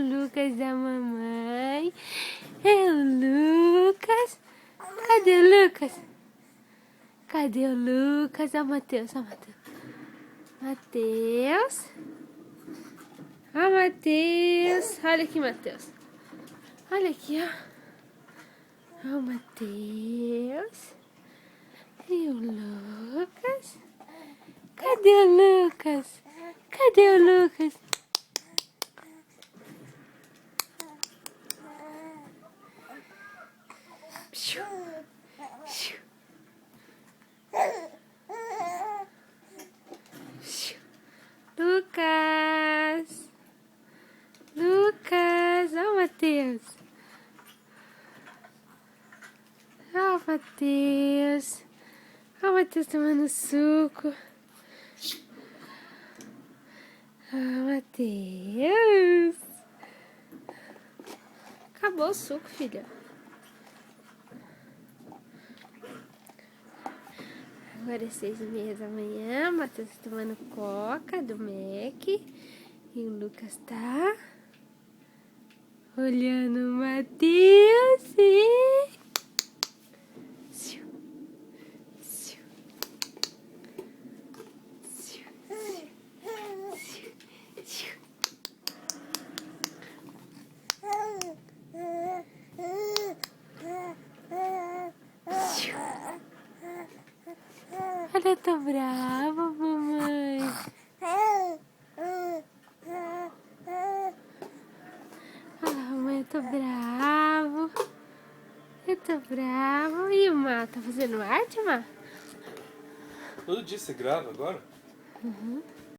Lucas da mamãe. É o Lucas. Cadê o Lucas? Cadê o Lucas? Ó o Matheus, ó o Matheus. Matheus. Ó o Matheus. Olha aqui, Matheus. Olha aqui, ó. Ó o Matheus. E o Lucas. Cadê o Lucas? Cadê o Lucas? Lucas! Lucas! Ó o Matheus! Ó o Matheus! Ó o Matheus tomando suco! Ó o Matheus! Acabou o suco, filha. Agora é 6h30 da manhã, o Matheus tá tomando coca do Mac. E o Lucas tá olhando o Matheus e... Olha, eu tô brava, mamãe. Mamãe, eu tô bravo. Eu tô bravo. E o Má, tá fazendo arte, Má? Todo dia você grava agora? Uhum.